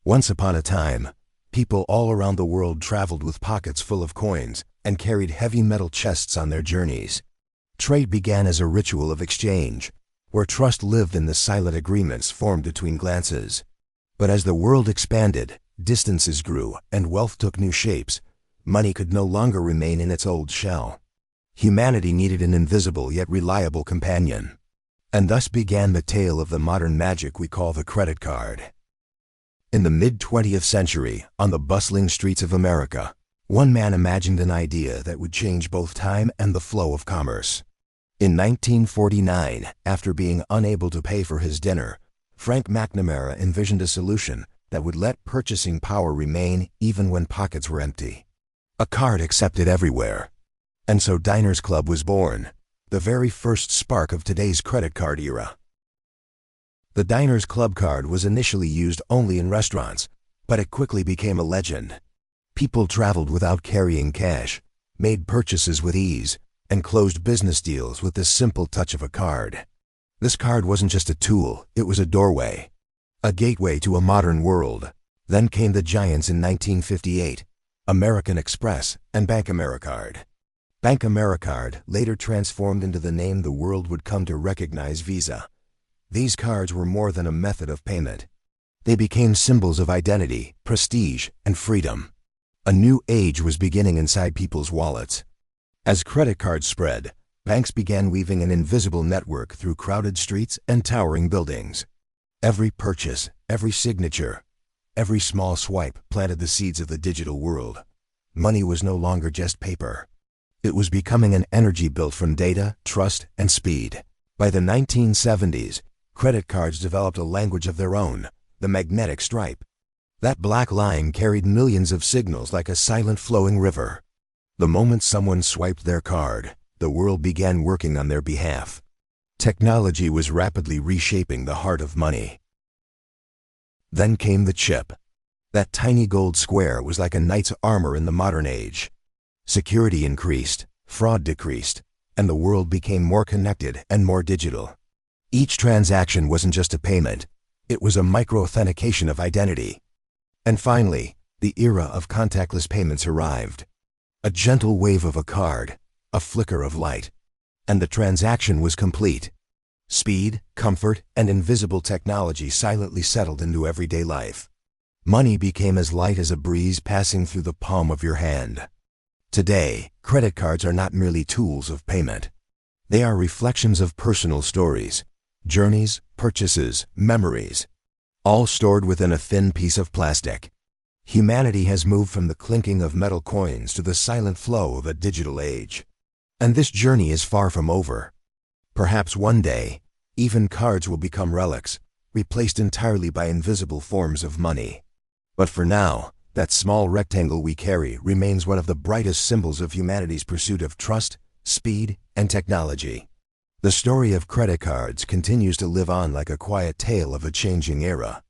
Once upon a time, people all around the world traveled with pockets full of coins and carried heavy metal chests on their journeys. Trade began as a ritual of exchange, where trust lived in the silent agreements formed between glances. But as the world expanded, distances grew, and wealth took new shapes. Money could no longer remain in its old shell. Humanity needed an invisible yet reliable companion. And thus began the tale of the modern magic we call the credit card. In the mid-20th century, on the bustling streets of America, one man imagined an idea that would change both time and the flow of commerce. In 1949, after being unable to pay for his dinner, Frank McNamara envisioned a solution that would let purchasing power remain even when pockets were empty. A card accepted everywhere. And so Diners Club was born, the very first spark of today's credit card era. The Diners Club card was initially used only in restaurants, but it quickly became a legend. People traveled without carrying cash, made purchases with ease, and closed business deals with the simple touch of a card. This card wasn't just a tool, it was a doorway, a gateway to a modern world. Then came the giants in 1958, American Express and Bank AmeriCard. Bank AmeriCard later transformed into the name the world would come to recognize: Visa. These cards were more than a method of payment. They became symbols of identity, prestige, and freedom. A new age was beginning inside people's wallets. As credit cards spread, banks began weaving an invisible network through crowded streets and towering buildings. Every purchase, every signature, every small swipe planted the seeds of the digital world. Money was no longer just paper. It was becoming an energy built from data, trust, and speed. By the 1970s, credit cards developed a language of their own, the magnetic stripe. That black line carried millions of signals like a silent flowing river. The moment someone swiped their card, the world began working on their behalf. Technology was rapidly reshaping the heart of money. Then came the chip. That tiny gold square was like a knight's armor in the modern age. Security increased, fraud decreased, and the world became more connected and more digital. Each transaction wasn't just a payment, it was a micro-authentication of identity. And finally, the era of contactless payments arrived. A gentle wave of a card, a flicker of light, and the transaction was complete. Speed, comfort, and invisible technology silently settled into everyday life. Money became as light as a breeze passing through the palm of your hand. Today, credit cards are not merely tools of payment. They are reflections of personal stories, journeys, purchases, memories, all stored within a thin piece of plastic. Humanity has moved from the clinking of metal coins to the silent flow of a digital age. And this journey is far from over. Perhaps one day, even cards will become relics, replaced entirely by invisible forms of money. But for now, that small rectangle we carry remains one of the brightest symbols of humanity's pursuit of trust, speed, and technology. The story of credit cards continues to live on like a quiet tale of a changing era.